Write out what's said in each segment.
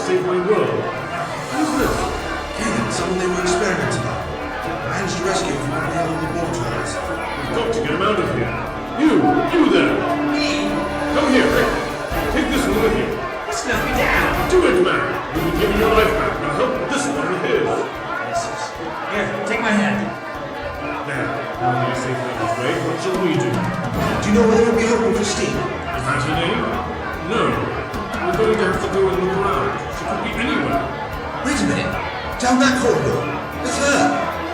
save my world. Who's this? Kelos, someone they were experimenting on. I managed to rescue him from one of the other laboratories. We've got to get him out of here. You there! Me? Come here, Rick. Take this one with you. Slow me down! Do it, man! You'll be giving your life back. Now help this one with his. Here, take my hand. There. Now you're safely on his way. What shall we do? Do you know whether we'll be helping Christine? Is that her name? No. We're going to have to go and look around. She could be anywhere. Wait a minute. Down that corridor. It's her.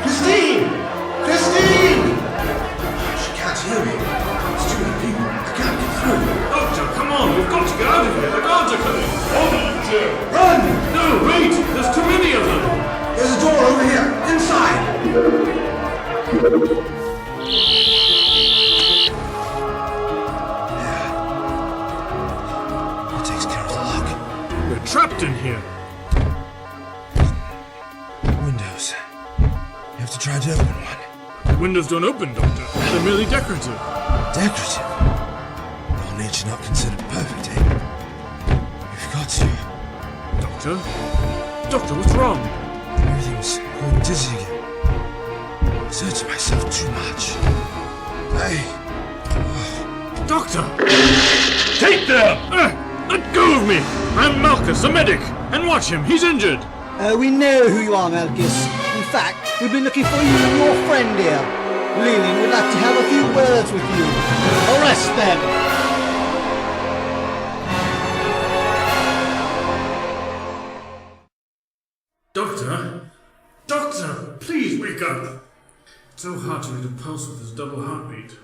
Christine! Christine! She can't hear me. There's too many people. I can't get through. Doctor, come on! We've got to get out of here! The guards are coming! Hold on, Jim! Run! No, wait! There's too many of them! There's a door over here. Inside. That takes care of the lock. We're trapped in here! Windows. You have to try to open one. The windows don't open, Doctor. They're merely decorative. Decorative. All nature not considered perfect, eh? You've got to. Doctor? Doctor, what's wrong? Everything's going dizzy again. Searching myself too much. Doctor! Take them! Let go of me! I'm Malchus, a medic! And watch him, he's injured! We know who you are, Malchus. In fact, we've been looking for you and your friend here. Leland would like to have a few words with you. Arrest them! Doctor? Doctor! Please wake up! It's so hard to read a pulse with his double heartbeat. It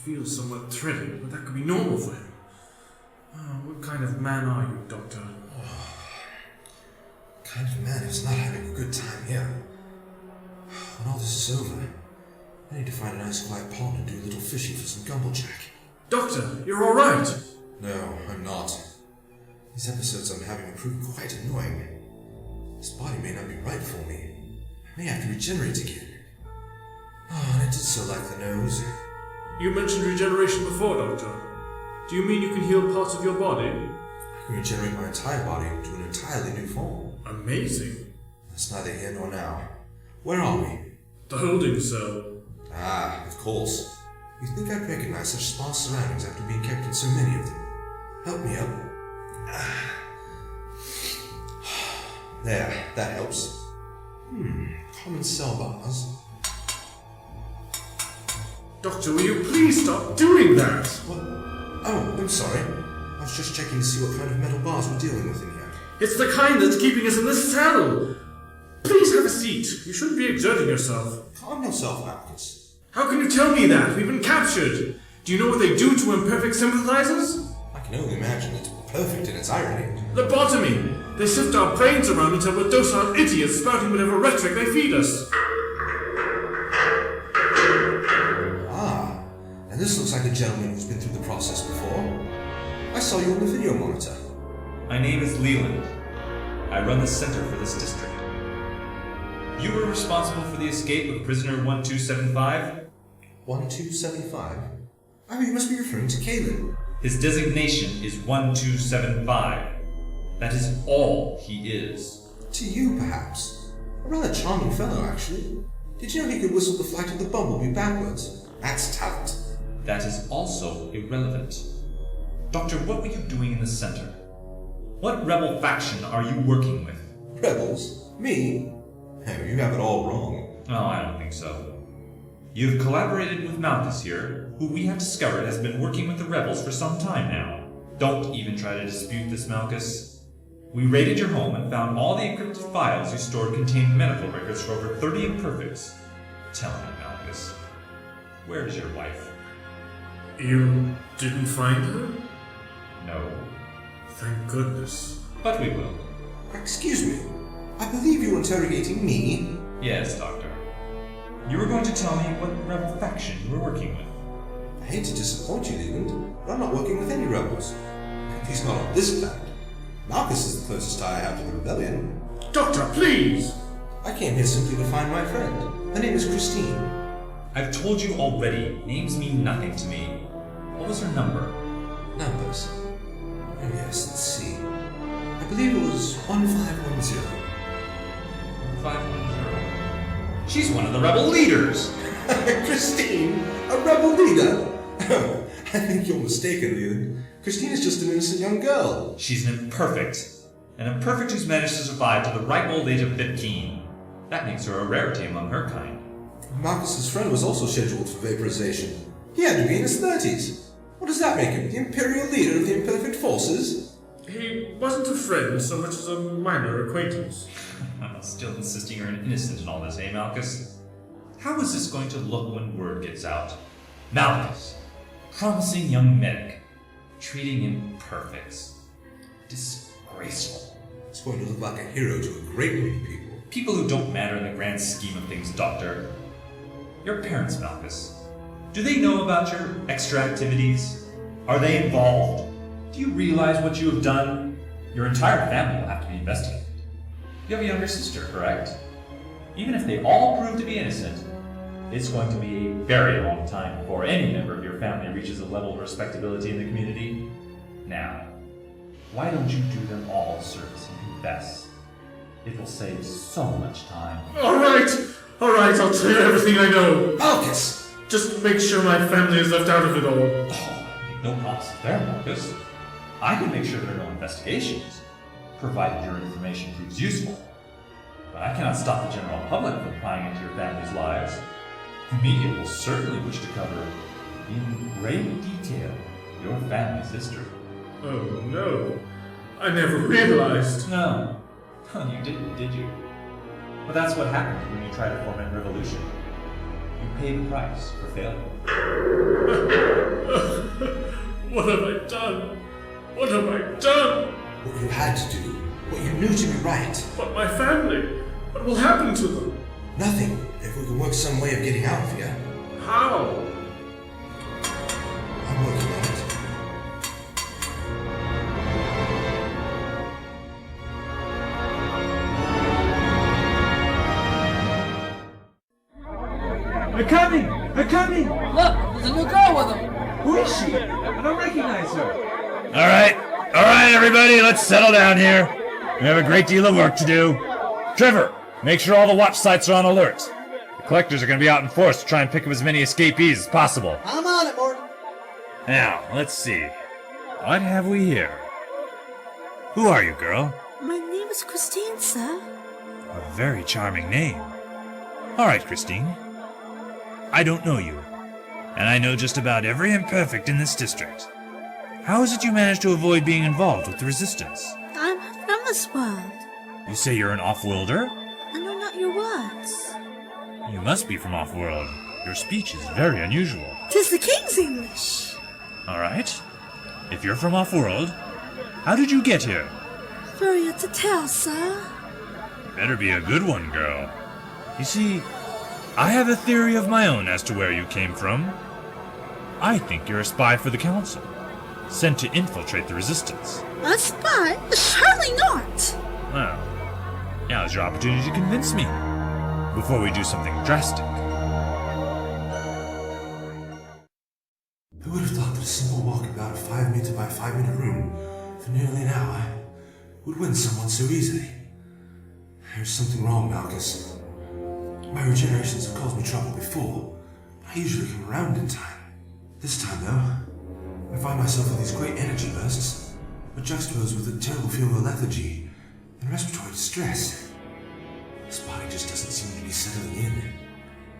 feels somewhat threatening, but that could be normal for him. What kind of man are you, Doctor? Kind of man who's not having a good time here. When all this is over, I need to find a nice quiet pond and do a little fishing for some gumblejack. Doctor, you're alright! No, I'm not. These episodes I'm having are proving quite annoying. This body may not be right for me. I may have to regenerate again. Oh, and I did so like the nose. You mentioned regeneration before, Doctor. Do you mean you can heal parts of your body? I can regenerate my entire body into an entirely new form. Amazing. That's neither here nor now. Where are we? The holding cell. Ah, of course. You'd think I'd recognize such sparse surroundings after being kept in so many of them. Help me up. There, that helps. Common cell bars. Doctor, will you please stop doing that? What? Oh, I'm sorry. I was just checking to see what kind of metal bars we're dealing with in here. It's the kind that's keeping us in this cell. Please have a seat. You shouldn't be exerting yourself. Calm yourself, Malchus. How can you tell me that? We've been captured. Do you know what they do to imperfect sympathizers? I can only imagine it's perfect in its irony. Lobotomy. They shift our brains around until we're docile idiots spouting whatever rhetoric they feed us. Ah, and this looks like a gentleman who's been through the process before. I saw you on the video monitor. My name is Leland. I run the center for this district. You were responsible for the escape of prisoner 1275? 1275? Oh, you must be referring to Caleb. His designation is 1275. That is all he is. To you, perhaps. A rather charming fellow, actually. Did you know he could whistle the flight of the bumblebee backwards? That's talent. That is also irrelevant. Doctor, what were you doing in the center? What rebel faction are you working with? Rebels? Me? Oh, you have it all wrong. Oh, I don't think so. You've collaborated with Malchus here, who we have discovered has been working with the rebels for some time now. Don't even try to dispute this, Malchus. We raided your home and found all the encrypted files you stored contained medical records for over 30 imperfects. Tell me, Malchus, where is your wife? You didn't find her? No. Thank goodness. But we will. Excuse me. I believe you're interrogating me. Yes, Doctor. You were going to tell me what rebel faction you were working with. I hate to disappoint you, Leland, but I'm not working with any rebels. At least not on this planet. Malchus is the closest tie I have to the rebellion. Doctor, please! I came here simply to find my friend. Her name is Christine. I've told you already, names mean nothing to me. What was her number? Numbers. Oh yes, let's see. I believe it was 1510. 510. She's one of the rebel leaders! Christine, a rebel leader? I think you're mistaken, Leland. Christine is just an innocent young girl. She's an imperfect. An imperfect who's managed to survive to the ripe old age of 15. That makes her a rarity among her kind. Marcus's friend was also scheduled for vaporization. He had to be in his 30s. What does that make him? The imperial leader of the imperfect forces? He wasn't a friend so much as a minor acquaintance. I'm still insisting you're an innocent in all this, eh, Malchus? How is this going to look when word gets out? Malchus, promising young medic, treating imperfects. Disgraceful. It's going to look like a hero to a great many people. People who don't matter in the grand scheme of things, Doctor. Your parents, Malchus. Do they know about your extra activities? Are they involved? Do you realize what you have done? Your entire family will have to be investigated. You have a younger sister, correct? Even if they all prove to be innocent, it's going to be a very long time before any member of your family reaches a level of respectability in the community. Now, why don't you do them all a service and confess? It will save so much time. Alright, I'll tell you everything I know. Malchus! Just make sure my family is left out of it all. Oh, make no promises there, Marcus. I can make sure there are no investigations, provided your information proves useful. But I cannot stop the general public from prying into your family's lives. The media will certainly wish to cover, in great detail, your family's history. Oh no, I never realized. No, you didn't, did you? But that's what happens when you try to foment revolution. You pay the price for failure. What have I done? What have I done? What you had to do, what you knew to be right. But my family, what will happen to them? Nothing, if we can work some way of getting out of here. How? I'm working on it. They're coming! Look, there's a new girl with him. Who is she? I don't recognize her. All right, everybody, let's settle down here. We have a great deal of work to do. Trevor, make sure all the watch sites are on alert. The collectors are going to be out in force to try and pick up as many escapees as possible. I'm on it, Morton. Now, let's see. What have we here? Who are you, girl? My name is Christine, sir. A very charming name. All right, Christine. I don't know you, and I know just about every imperfect in this district. How is it you managed to avoid being involved with the resistance? I'm from this world. You say you're an off-worlder? I know not your words. You must be from off-world. Your speech is very unusual. 'Tis the king's English. All right. If you're from off-world, how did you get here? For you to tell, sir. Better be a good one, girl. You see, I have a theory of my own as to where you came from. I think you're a spy for the Council, sent to infiltrate the Resistance. A spy? Surely not. Well, now's your opportunity to convince me, before we do something drastic. Who would have thought that a simple walk about a 5-meter by 5-meter room for nearly an hour would win someone so easily? There's something wrong, Malchus. My regenerations have caused me trouble before, but I usually come around in time. This time, though, I find myself with these great energy bursts, but juxtaposed with a terrible feeling of lethargy and respiratory distress. This body just doesn't seem to be settling in.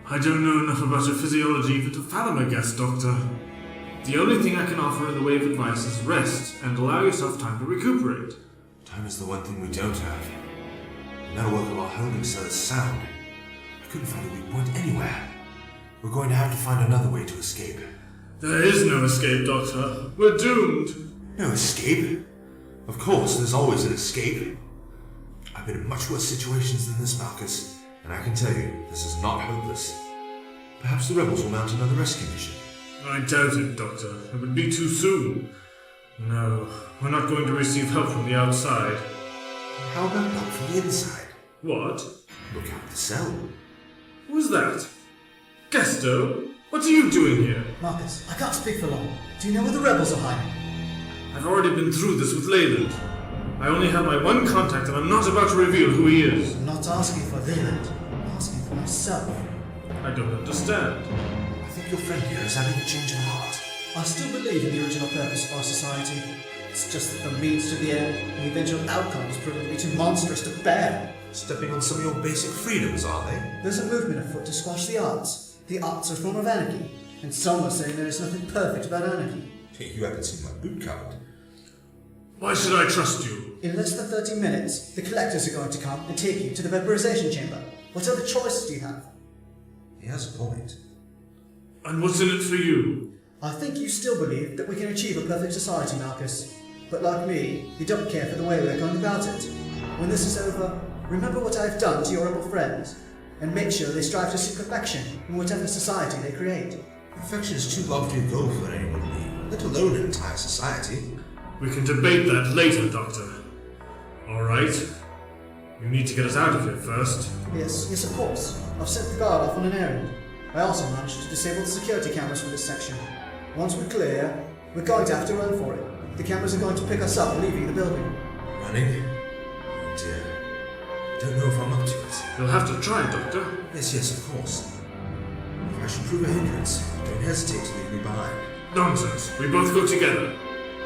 I don't know enough about your physiology even to fathom a guess, Doctor. The only thing I can offer in the way of advice is rest and allow yourself time to recuperate. Time is the one thing we don't have. The metalwork of our holding cell is sound. I couldn't find a weak point anywhere. We're going to have to find another way to escape. There is no escape, Doctor. We're doomed. No escape? Of course, there's always an escape. I've been in much worse situations than this, Malchus, and I can tell you, this is not hopeless. Perhaps the rebels will mount another rescue mission. I doubt it, Doctor. It would be too soon. No, we're not going to receive help from the outside. How about help from the inside? What? Look out the cell. Who's that? Gesto? What are you doing here? Marcus, I can't speak for long. Do you know where the rebels are hiding? I've already been through this with Leyland. I only have my one contact and I'm not about to reveal who he is. I'm not asking for Leland. I'm asking for myself. I don't understand. I think your friend here is having a change of heart. I still believe in the original purpose of our society. It's just that the means to the end and the eventual outcome is proving to be too monstrous to bear. Stepping on some of your basic freedoms, are they? There's a movement afoot to squash the arts. The arts are a form of anarchy, and some are saying there is nothing perfect about anarchy. You haven't seen my boot cupboard. Why should I trust you? In less than 30 minutes, the collectors are going to come and take you to the vaporization chamber. What other choices do you have? He has a point. And what's in it for you? I think you still believe that we can achieve a perfect society, Marcus. But like me, you don't care for the way we're going about it. When this is over, remember what I've done to your rebel friends, and make sure they strive to seek perfection in whatever society they create. Perfection is too lofty a goal for anyone to be, let alone an entire society. We can debate that later, Doctor. Alright. You need to get us out of here first. Yes, of course. I've sent the guard off on an errand. I also managed to disable the security cameras for this section. Once we're clear, we're going to have to run for it. The cameras are going to pick us up leaving the building. Running? Oh dear. I don't know if I'm up to it. You'll have to try, Doctor. Yes, of course. If I should prove a hindrance, don't hesitate to leave me behind. Nonsense. We both go together.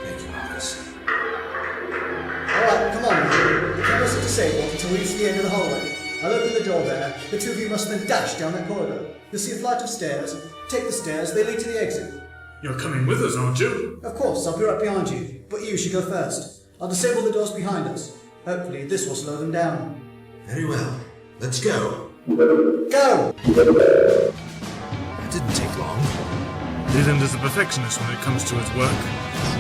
Thank you, Marcus. Alright, come on now. The cameras are disabled until we reach the end of the hallway. I'll open the door there. The two of you must then dash down that corridor. You'll see a flight of stairs. Take the stairs, they lead to the exit. You're coming with us, aren't you? Of course, I'll be right behind you. But you should go first. I'll disable the doors behind us. Hopefully this will slow them down. Very well. Let's go. Go! That didn't take long. Leland is a perfectionist when it comes to his work.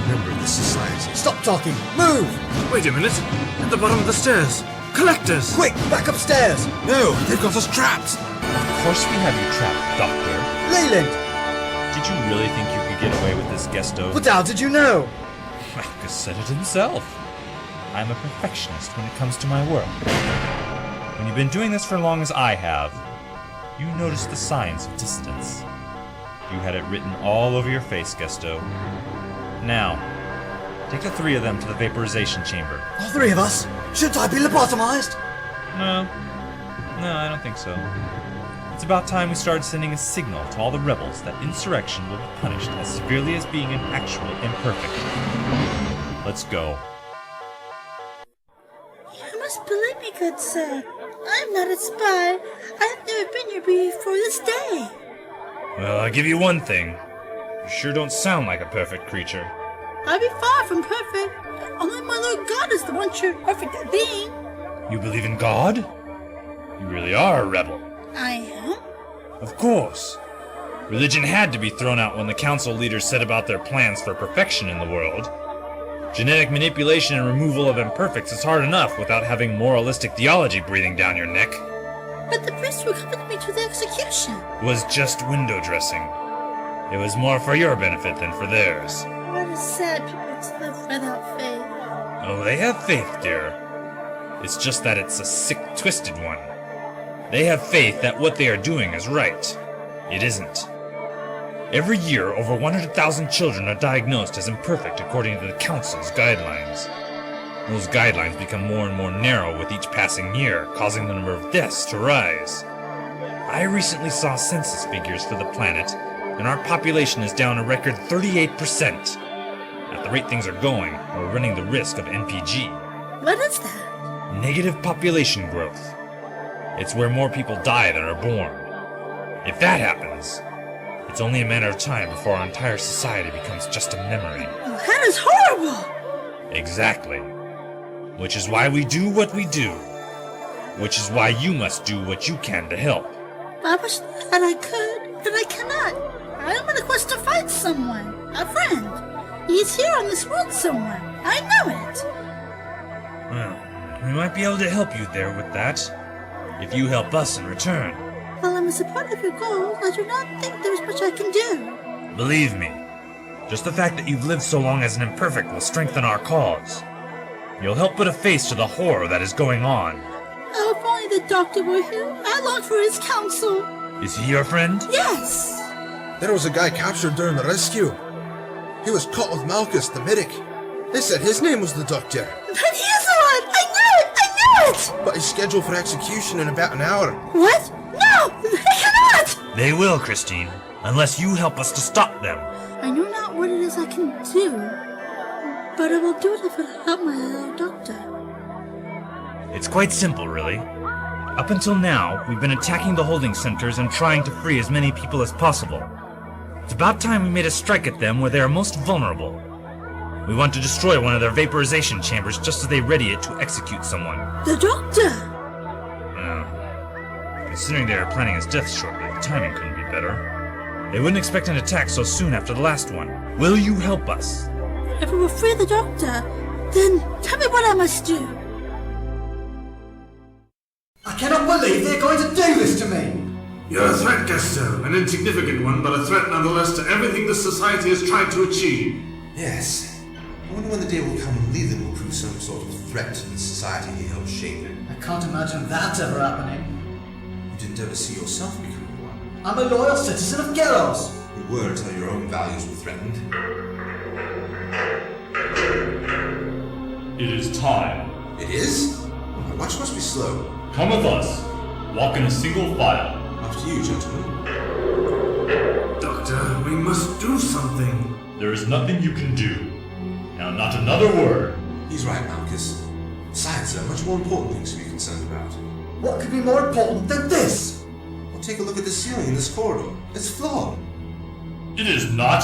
Remember this society. Stop talking! Move! Wait a minute. At the bottom of the stairs. Collectors! Quick, back upstairs! No, they've got us trapped. Of course we have you trapped, Doctor. Leland! Did you really think you could get away with this, Gesto? But how did you know? Marcus said it himself. I'm a perfectionist when it comes to my work. When you've been doing this for as long as I have, you notice the signs of distance. You had it written all over your face, Gesto. Now, take the three of them to the vaporization chamber. All three of us? Shouldn't I be lobotomized? No, I don't think so. It's about time we started sending a signal to all the rebels that insurrection will be punished as severely as being an actual imperfect. Let's go. You must believe me, good sir. I am not a spy. I have never been here before this day. Well, I'll give you one thing. You sure don't sound like a perfect creature. I be far from perfect. Only my Lord God is the one true perfect being. You believe in God? You really are a rebel. I am? Of course. Religion had to be thrown out when the council leaders set about their plans for perfection in the world. Genetic manipulation and removal of imperfects is hard enough without having moralistic theology breathing down your neck. But the priest who accompanied me to the execution. Was just window dressing. It was more for your benefit than for theirs. What a sad people to live without faith. Oh, they have faith, dear. It's just that it's a sick, twisted one. They have faith that what they are doing is right. It isn't. Every year, over 100,000 children are diagnosed as imperfect according to the Council's guidelines. Those guidelines become more and more narrow with each passing year, causing the number of deaths to rise. I recently saw census figures for the planet, and our population is down a record 38%. At the rate things are going, we're running the risk of NPG. What is that? Negative population growth. It's where more people die than are born. If that happens, it's only a matter of time before our entire society becomes just a memory. Oh, that is horrible! Exactly. Which is why we do what we do. Which is why you must do what you can to help. I wish that I could, but I cannot. I am on a quest to find someone, a friend. He is here on this world somewhere. I know it. Well, we might be able to help you there with that, if you help us in return. While I'm in support of your goals, I do not think there's much I can do. Believe me, just the fact that you've lived so long as an imperfect will strengthen our cause. You'll help put a face to the horror that is going on. Oh, if only the doctor were here. I long for his counsel. Is he your friend? Yes! There was a guy captured during the rescue. He was caught with Malchus, the medic. They said his name was the doctor. Then he is I knew it! I knew it! But he's scheduled for execution in about an hour. What? No! I cannot! They will, Christine, unless you help us to stop them. I know not what it is I can do, but I will do it if it'll help my little doctor. It's quite simple, really. Up until now, we've been attacking the holding centers and trying to free as many people as possible. It's about time we made a strike at them where they are most vulnerable. We want to destroy one of their vaporization chambers just as they ready it to execute someone. The doctor! Considering they are planning his death shortly, the timing couldn't be better. They wouldn't expect an attack so soon after the last one. Will you help us? If we will free the doctor, then tell me what I must do. I cannot believe they're going to do this to me! You're a threat, Gusto. An insignificant one, but a threat nonetheless to everything this society has tried to achieve. Yes. I wonder when the day will come when Leland will prove some sort of threat to the society he helped shape. I can't imagine that ever happening. You didn't ever see yourself becoming one. I'm a loyal citizen of Kelos! You were until your own values were threatened. It is time. It is? My watch must be slow. Come with us. Walk in a single file. After you, gentlemen. Doctor, we must do something. There is nothing you can do. Now, not another word. He's right, Malchus. Besides, there are much more important things to be concerned about. What could be more important than this? Well, take a look at the ceiling in this corridor. It's flawed. It is not.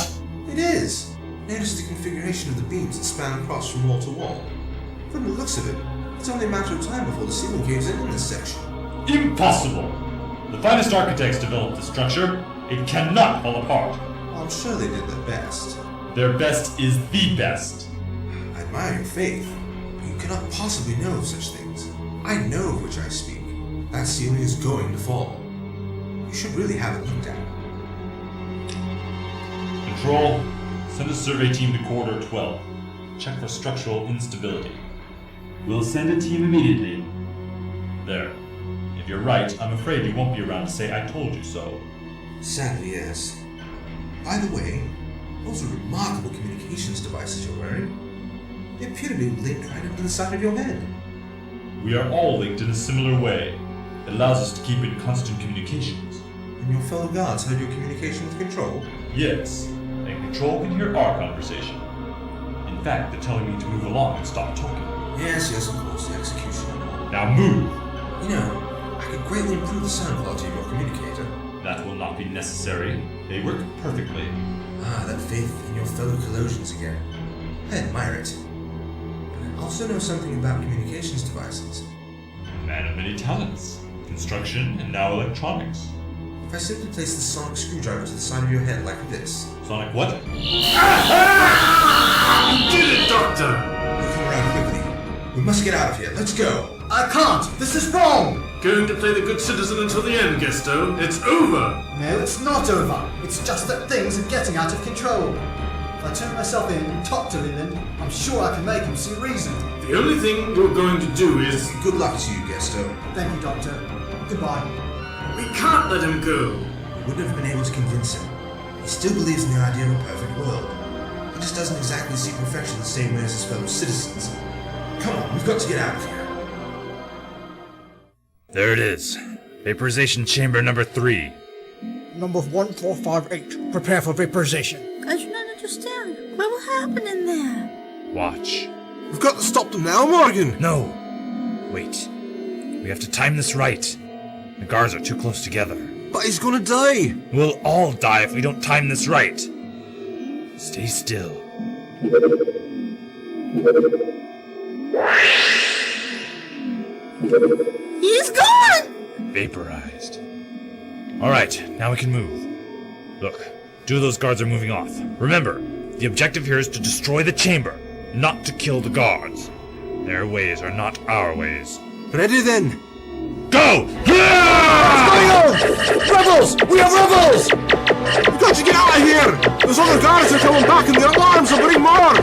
It is. Notice the configuration of the beams that span across from wall to wall. From the looks of it, it's only a matter of time before the ceiling caves in this section. Impossible. The finest architects developed the structure. It cannot fall apart. I'm sure they did their best. Their best is the best. I admire your faith, but you cannot possibly know of such things. I know of which I speak. That ceiling is going to fall. You should really have it looked at. Control, send a survey team to Corridor 12. Check for structural instability. We'll send a team immediately. There. If you're right, I'm afraid you won't be around to say I told you so. Sadly, yes. By the way, those are remarkable communications devices you're wearing. They appear to be linked right up to the side of your head. We are all linked in a similar way. It allows us to keep in constant communications. And your fellow guards heard your communication with Control? Yes, and Control can hear our conversation. In fact, they're telling me to move along and stop talking. Yes, of course, the execution. Now move! You know, I could greatly improve the sound quality of your communicator. That will not be necessary. They work perfectly. Ah, that faith in your fellow Colossians again. I admire it. But I also know something about communications devices. Man of many talents. Construction and now electronics. If I simply place the sonic screwdriver to the side of your head like this... Sonic what? You did it, Doctor! You'll come around quickly. We must get out of here. Let's go! I can't! This is wrong! Going to play the good citizen until the end, Gusto. It's over! No, it's not over. It's just that things are getting out of control. If I turn myself in and talk to Leland, I'm sure I can make him see reason. The only thing you're going to do is... Good luck to you, Gesto. Thank you, Doctor. Goodbye. We can't let him go! We wouldn't have been able to convince him. He still believes in the idea of a perfect world. He just doesn't exactly see perfection the same way as his fellow citizens. Come on, we've got to get out of here. There it is. Vaporization chamber number 3. Number 1458. Prepare for vaporization. I do not understand. What will happen in there? Watch. We've got to stop them now, Morgan! No! Wait. We have to time this right. The guards are too close together. But he's gonna die! We'll all die if we don't time this right. Stay still. He's gone! Vaporized. Alright, now we can move. Look, 2 of those guards are moving off. Remember, the objective here is to destroy the chamber, not to kill the guards. Their ways are not our ways. Ready then! Go! What's going on? Rebels! We have rebels! We've got to get out of here! Those other guards are coming back and their alarms will bring more!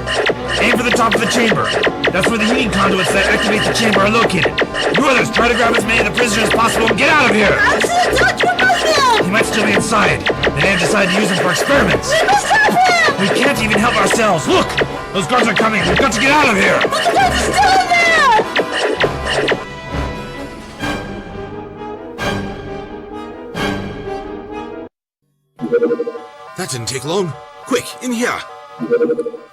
Aim for the top of the chamber. That's where the heating conduits that activate the chamber are located. You others, try to grab as many of the prisoners as possible and get out of here! I see a doctor with him! He might still be inside. They may have decided to use him for experiments. We must help him! We can't even help ourselves. Look! Those guards are coming. We've got to get out of here! But the doctor's still in there! That didn't take long. Quick, in here.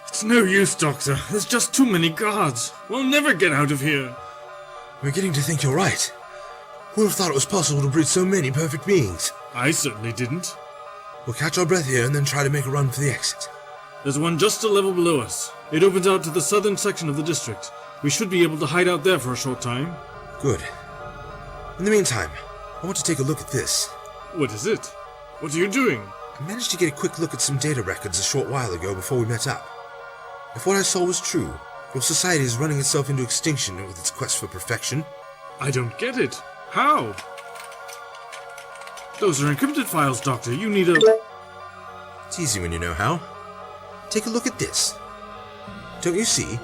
It's no use, Doctor. There's just too many guards. We'll never get out of here. We're getting to think you're right. Who would have thought it was possible to breed so many perfect beings? I certainly didn't. We'll catch our breath here and then try to make a run for the exit. There's one just a level below us. It opens out to the southern section of the district. We should be able to hide out there for a short time. Good. In the meantime, I want to take a look at this. What is it? What are you doing? I managed to get a quick look at some data records a short while ago before we met up. If what I saw was true, your society is running itself into extinction with its quest for perfection. I don't get it. How? Those are encrypted files, Doctor. You need a... It's easy when you know how. Take a look at this. Don't you see?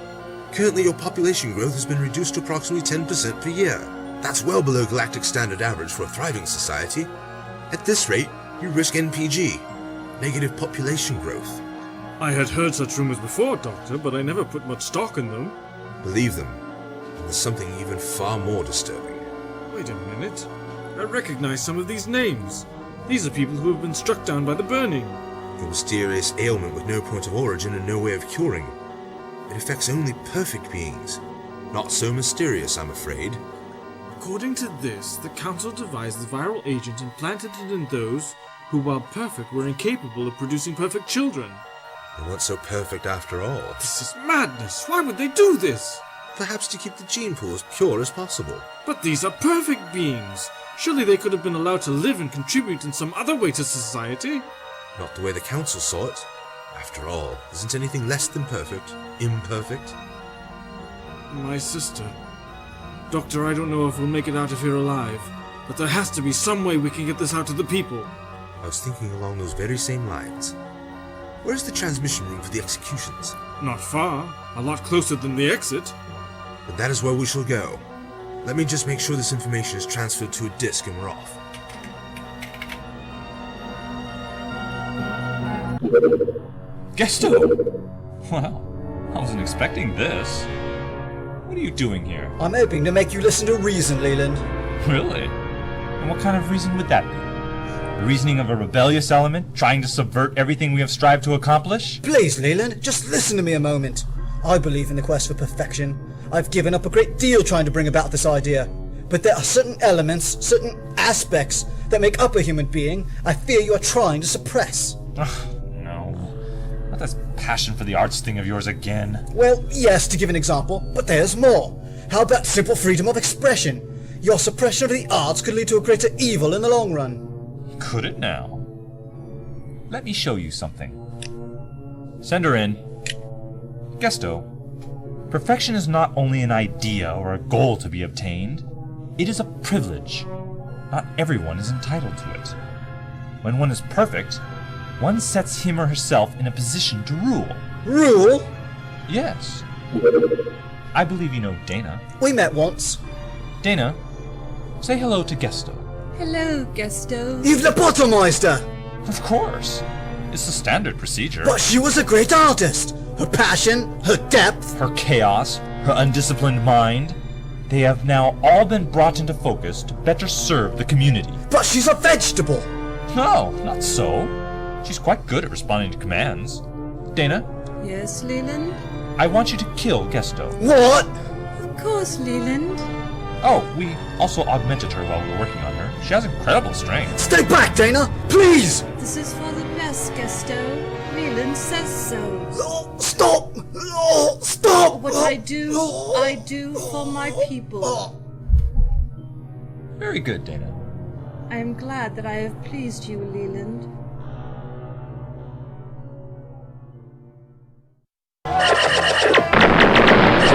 Currently your population growth has been reduced to approximately 10% per year. That's well below galactic standard average for a thriving society. At this rate, you risk NPG, negative population growth. I had heard such rumors before, Doctor, but I never put much stock in them. Believe them. And there's something even far more disturbing. Wait a minute. I recognize some of these names. These are people who have been struck down by the burning. Your mysterious ailment with no point of origin and no way of curing. It affects only perfect beings. Not so mysterious, I'm afraid. According to this, the Council devised the viral agent and planted it in those who, while perfect, were incapable of producing perfect children. They weren't so perfect after all. This is madness! Why would they do this? Perhaps to keep the gene pool as pure as possible. But these are perfect beings! Surely they could have been allowed to live and contribute in some other way to society? Not the way the Council saw it. After all, isn't anything less than perfect imperfect? My sister. Doctor, I don't know if we'll make it out of here alive, but there has to be some way we can get this out to the people. I was thinking along those very same lines. Where's the transmission room for the executions? Not far. A lot closer than the exit. But that is where we shall go. Let me just make sure this information is transferred to a disk and we're off. Gesto! Well, I wasn't expecting this. What are you doing here? I'm hoping to make you listen to reason, Leland. Really? And what kind of reason would that be? The reasoning of a rebellious element, trying to subvert everything we have strived to accomplish? Please, Leland, just listen to me a moment. I believe in the quest for perfection. I've given up a great deal trying to bring about this idea. But there are certain elements, certain aspects that make up a human being I fear you are trying to suppress. No. Not this passion for the arts thing of yours again. Well, yes, to give an example, but there's more. How about simple freedom of expression? Your suppression of the arts could lead to a greater evil in the long run. Could it now? Let me show you something. Send her in. Gesto, perfection is not only an idea or a goal to be obtained, it is a privilege. Not everyone is entitled to it. When one is perfect, one sets him or herself in a position to rule. Rule? Yes. I believe you know Dana. We met once. Dana, say hello to Gesto. Hello, Gesto. You've lobotomized her! Of course. It's the standard procedure. But she was a great artist! Her passion, her depth... Her chaos, her undisciplined mind, they have now all been brought into focus to better serve the community. But she's a vegetable! No, not so. She's quite good at responding to commands. Dana, Yes, Leland? I want you to kill Gesto. What? Of course, Leland. Oh, we also augmented her while we were working on her. She has incredible strength. Stay back, Dana! Please! This is for the best, Gesto. Leland says so. Oh, stop! Oh, stop! What I do for my people. Very good, Dana. I am glad that I have pleased you, Leland.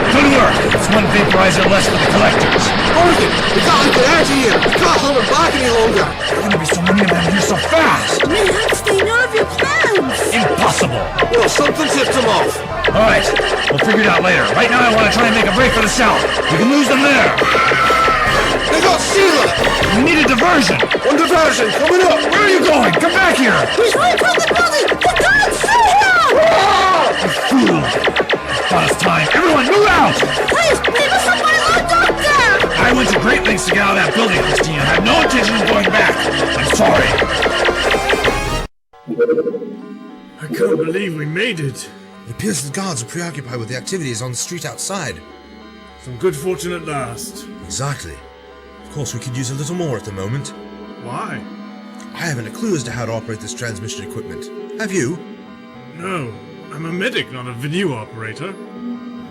Good work! It's one vaporizer less for the collectors. Morgan, we gotta get out of here! We can't hold them back any longer! There are gonna be so many of them here so fast! Relax, they know of your plans! Impossible! Well, something tipped them off! Alright, we'll figure it out later. Right now I want to try and make a break for the south. We can lose them there. They got Sealer! We need a diversion. One diversion, coming up! Where are you going? Come back here! He's right from the building! For God's sake! You fool! Thought it's time. Everyone, move out! Please, leave us alone, my doctor! I went to great lengths to get out of that building, Christine. I have no intention of going back. I'm sorry. I can't believe we made it. It appears the guards are preoccupied with the activities on the street outside. Some good fortune at last. Exactly. Of course, we could use a little more at the moment. Why? I haven't a clue as to how to operate this transmission equipment. Have you? No, I'm a medic, not a video operator.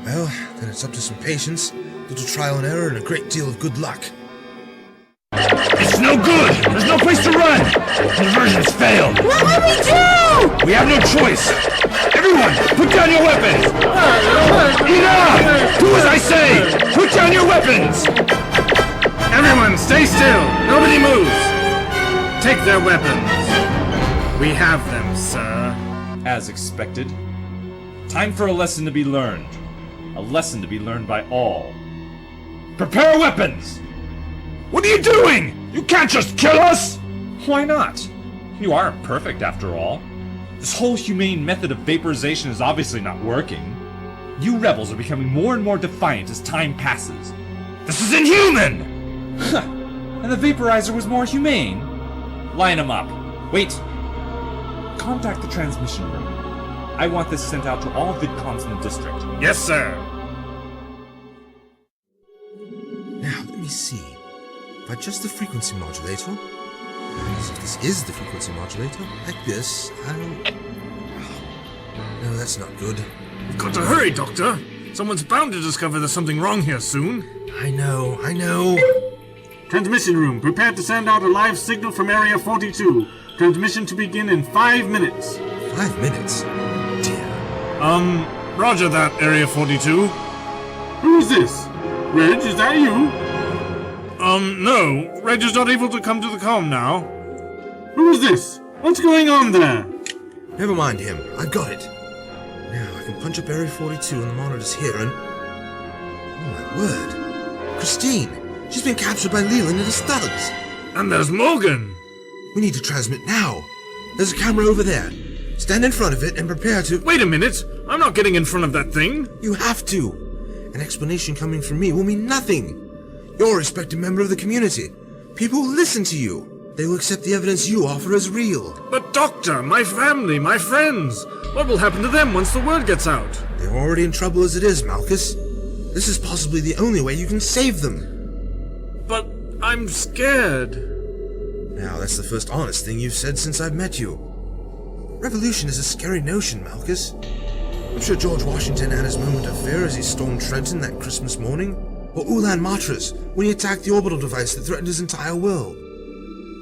Well, then it's up to some patience, little trial and error, and a great deal of good luck. It's no good! There's no place to run! Conversion's failed! What will we do? We have no choice! Everyone, put down your weapons! Enough! Do as I say! Put down your weapons! Everyone, stay still! Nobody moves! Take their weapons. We have them, sir. As expected. Time for a lesson to be learned. A lesson to be learned by all. Prepare weapons! What are you doing? You can't just kill us! Why not? You aren't perfect after all. This whole humane method of vaporization is obviously not working. You rebels are becoming more and more defiant as time passes. This is inhuman! And the vaporizer was more humane? Line them up. Wait. Contact the transmission room. I want this sent out to all vidcoms in the district. Yes, sir. Now, let me see. If I adjust the frequency modulator... So if this is the frequency modulator, like this, No, that's not good. We've got to hurry, Doctor. Someone's bound to discover there's something wrong here soon. I know. Transmission room, prepare to send out a live signal from Area 42. Transmission to begin in 5 minutes. 5 minutes? Dear. Roger that, Area 42. Who is this? Reg, is that you? No. Reg is not able to come to the comm now. Who is this? What's going on there? Never mind him. I've got it. Now I can punch up Area 42 on the monitors here and... Oh my word. Christine! She's been captured by Leland and his thugs! And there's Morgan! We need to transmit now. There's a camera over there. Stand in front of it and prepare to... Wait a minute! I'm not getting in front of that thing! You have to! An explanation coming from me will mean nothing! You're a respected member of the community. People will listen to you. They will accept the evidence you offer as real. But Doctor, my family, my friends! What will happen to them once the word gets out? They're already in trouble as it is, Malchus. This is possibly the only way you can save them. But I'm scared. Now, that's the first honest thing you've said since I've met you. Revolution is a scary notion, Malchus. I'm sure George Washington had his moment of fear as he stormed Trenton that Christmas morning, or Ulan Matras when he attacked the orbital device that threatened his entire world.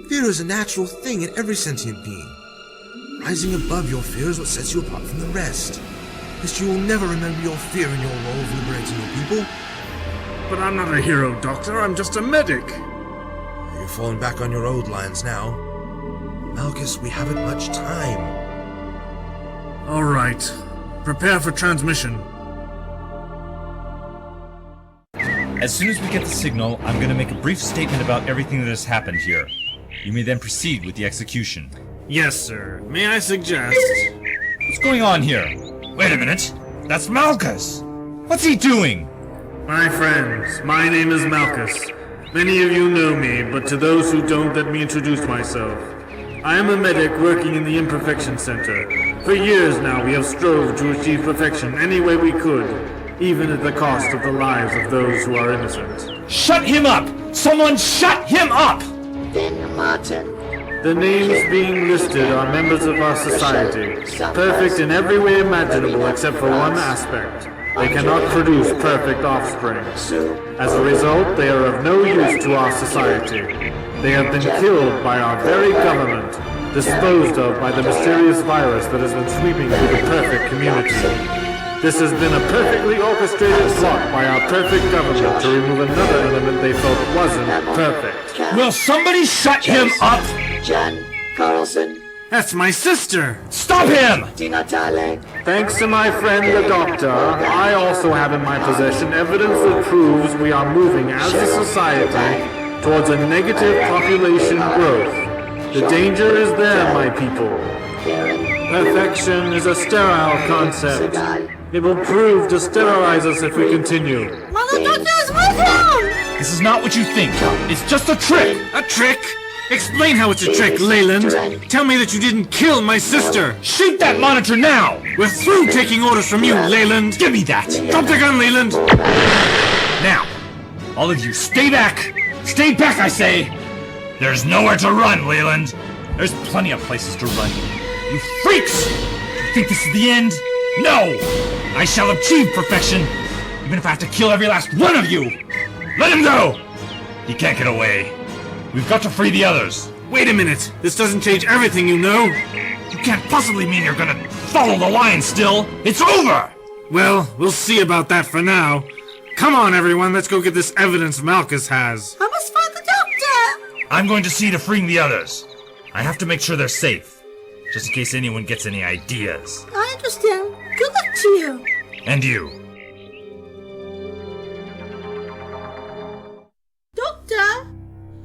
Fear is a natural thing in every sentient being. Rising above your fear is what sets you apart from the rest. History will never remember your fear in your role of liberating your people. But I'm not a hero, Doctor. I'm just a medic. You're falling back on your old lines now. Malchus, we haven't much time. All right. Prepare for transmission. As soon as we get the signal, I'm going to make a brief statement about everything that has happened here. You may then proceed with the execution. Yes, sir. May I suggest... What's going on here? Wait a minute. That's Malchus. What's he doing? My friends, my name is Malchus. Many of you know me, but to those who don't, let me introduce myself. I am a medic working in the Imperfection Center. For years now, we have strove to achieve perfection any way we could, even at the cost of the lives of those who are innocent. Shut him up! Someone shut him up! The names being listed are members of our society, perfect in every way imaginable except for one aspect. They cannot produce perfect offspring. As a result, they are of no use to our society. They have been killed by our very government, disposed of by the mysterious virus that has been sweeping through the perfect community. This has been a perfectly orchestrated plot by our perfect government to remove another element they felt wasn't perfect. Will somebody shut him up? Jan Carlson. That's my sister! Stop him! Di Natale. Thanks to my friend the doctor, I also have in my possession evidence that proves we are moving as a society towards a negative population growth. The danger is there, my people. Perfection is a sterile concept. It will prove to sterilize us if we continue. Mother Doctor is with him! This is not what you think. It's just a trick! A trick? Explain how it's a trick, Leyland! Tell me that you didn't kill my sister! Shoot that monitor now! We're through taking orders from you, Leyland! Give me that! Drop the gun, Leyland! Now, all of you, stay back! Stay back, I say! There's nowhere to run, Leland! There's plenty of places to run. You freaks! You think this is the end? No! I shall achieve perfection, even if I have to kill every last one of you! Let him go! He can't get away. We've got to free the others. Wait a minute! This doesn't change everything, you know! You can't possibly mean you're gonna follow the line still! It's over! Well, we'll see about that for now. Come on, everyone, let's go get this evidence Malchus has. I must find the doctor! I'm going to see to freeing the others. I have to make sure they're safe, just in case anyone gets any ideas. I understand. Good luck to you. And you. Doctor!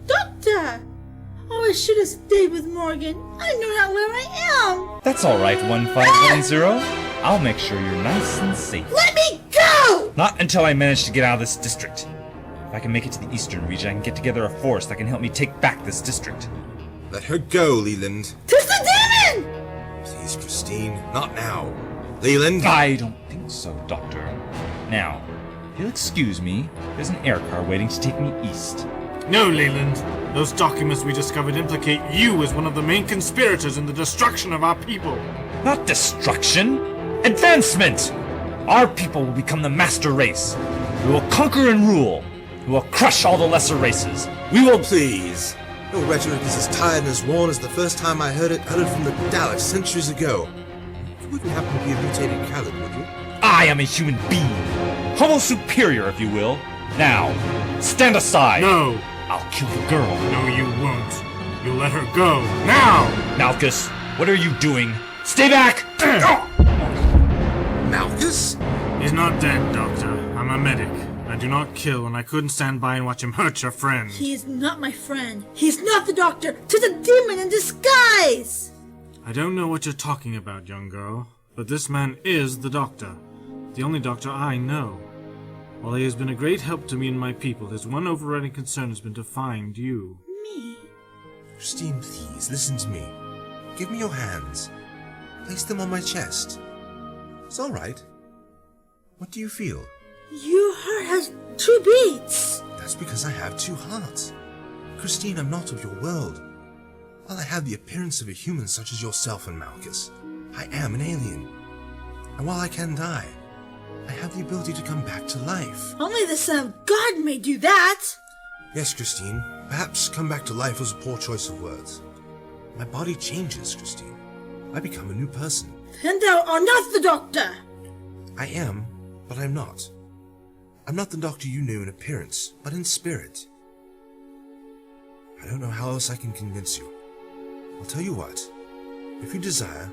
Doctor! Oh, I should have stayed with Morgan. I know not where I am. That's alright, 1510. I'll make sure you're nice and safe. Let me go! Not until I manage to get out of this district. If I can make it to the eastern region, I can get together a force that can help me take back this district. Let her go, Leland. 'Tis the demon! Please, Christine, not now. Leland! I don't think so, Doctor. Now, if you'll excuse me, there's an air car waiting to take me east. No, Leyland. Those documents we discovered implicate you as one of the main conspirators in the destruction of our people. Not destruction! Advancement! Our people will become the master race. We will conquer and rule. We will crush all the lesser races. We will... Please. Your rhetoric is as tired and as worn as the first time I heard it uttered from the Daleks centuries ago. You wouldn't happen to be a mutated Khaled, would you? I am a human being. Homo superior, if you will. Now, stand aside. No. I'll kill the girl. No, you won't. You'll let her go. Now! Malchus, what are you doing? Stay back! Malchus? He's not dead, Doctor. I'm a medic. I do not kill, and I couldn't stand by and watch him hurt your friend. He is not my friend. He's not the doctor. 'Tis a demon in disguise! I don't know what you're talking about, young girl, but this man is the doctor. The only doctor I know. While he has been a great help to me and my people, his one overriding concern has been to find you. Me? Christine, please, listen to me. Give me your hands. Place them on my chest. It's all right. What do you feel? Your heart has 2 beats. That's because I have 2 hearts. Christine, I'm not of your world. While I have the appearance of a human such as yourself and Malchus, I am an alien. And while I can die, I have the ability to come back to life. Only the Son of God may do that. Yes, Christine. Perhaps come back to life was a poor choice of words. My body changes, Christine. I become a new person. Then thou art not the doctor. I am, but I'm not. I'm not the doctor you knew in appearance, but in spirit. I don't know how else I can convince you. I'll tell you what. If you desire,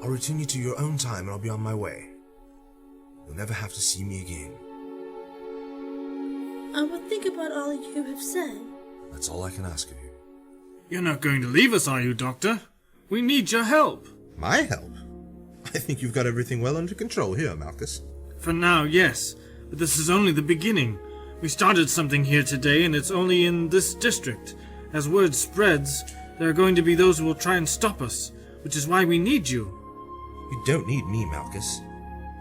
I'll return you to your own time and I'll be on my way. You'll never have to see me again. I will think about all you have said. That's all I can ask of you. You're not going to leave us, are you, Doctor? We need your help. My help? I think you've got everything well under control here, Malchus. For now, yes. But this is only the beginning. We started something here today, and it's only in this district. As word spreads, there are going to be those who will try and stop us, which is why we need you. You don't need me, Malchus.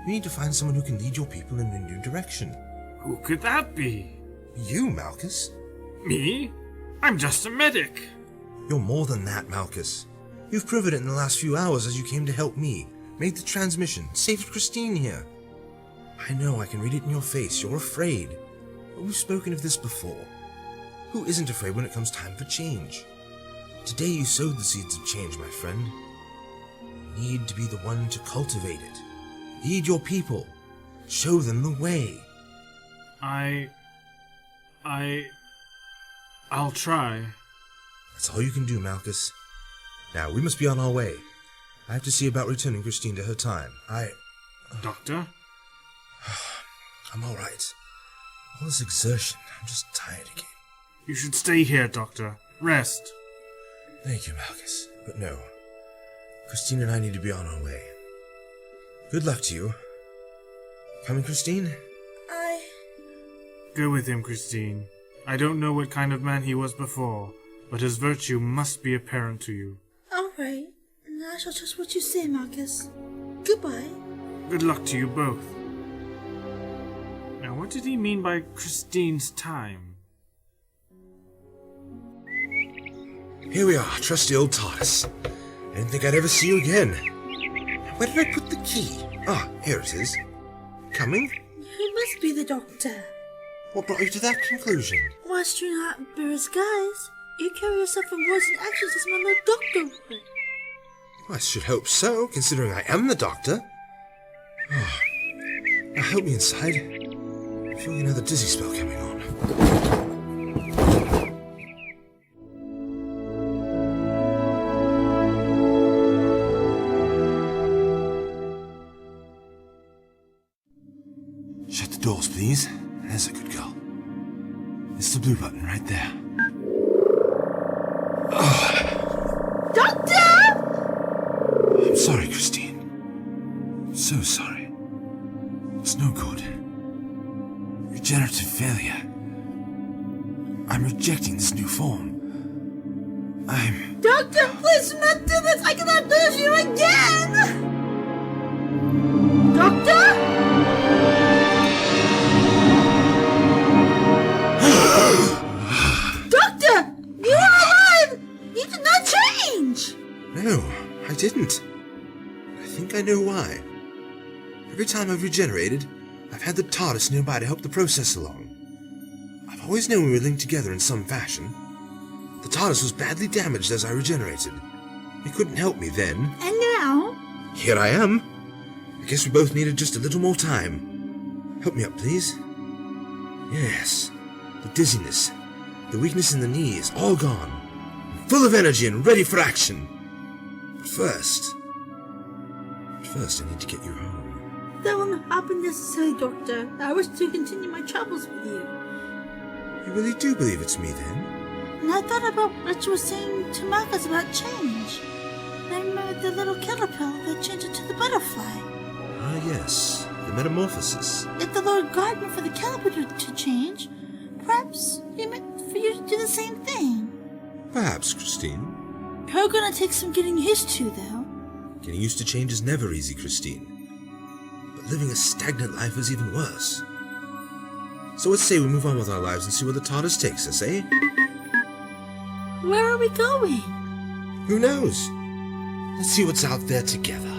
You need to find someone who can lead your people in a new direction. Who could that be? You, Malchus? Me? I'm just a medic. You're more than that, Malchus. You've proven it in the last few hours as you came to help me, made the transmission, saved Christine here. I know I can read it in your face. You're afraid. But we've spoken of this before. Who isn't afraid when it comes time for change? Today you sowed the seeds of change, my friend. You need to be the one to cultivate it. Lead your people. Show them the way. I'll try. That's all you can do, Malchus. Now, we must be on our way. I have to see about returning Christine to her time. Doctor? I'm all right. All this exertion, I'm just tired again. You should stay here, Doctor. Rest. Thank you, Malchus. But no. Christine and I need to be on our way. Good luck to you. Coming, Christine? Go with him, Christine. I don't know what kind of man he was before, but his virtue must be apparent to you. All right. I shall trust what you say, Marcus. Goodbye. Good luck to you both. Now, what did he mean by Christine's time? Here we are, trusty old TARDIS. I didn't think I'd ever see you again. Where did I put the key? Ah, here it is. Coming? You must be the Doctor. What brought you to that conclusion? Whilst you not bear disguise, you carry yourself in words and actions as my Lord Doctor would. Well, I should hope so, considering I am the Doctor. Oh. Now help me inside. I'm feeling another dizzy spell coming on. Shut the doors, please. There's a good girl. It's the blue button right there. Doctor! I'm sorry, Christine. I'm so sorry. It's no good. Regenerative failure. I'm rejecting this new form. Doctor, please do not do this! I cannot lose you again! Doctor? Doctor! You are alive! You did not change! No, I didn't. I think I know why. Every time I've regenerated, I've had the TARDIS nearby to help the process along. I've always known we were linked together in some fashion. The TARDIS was badly damaged as I regenerated. It couldn't help me then. And now? Here I am. I guess we both needed just a little more time. Help me up, please. Yes. The dizziness, the weakness in the knees, all gone. I'm full of energy and ready for action. But first, I need to get you home. That will not be necessary, Doctor. I wish to continue my travels with you. You really do believe it's me, then? And I thought about what you were saying to Marcus about change. I remember the little caterpillar that changed into the butterfly. Ah, yes. The metamorphosis. If the Lord guided me for the caterpillar to change, perhaps he meant for you to do the same thing. Perhaps, Christine. You're gonna take some getting used to, though. Getting used to change is never easy, Christine. But living a stagnant life is even worse. So let's say we move on with our lives and see where the TARDIS takes us, eh? Where are we going? Who knows? Let's see what's out there together.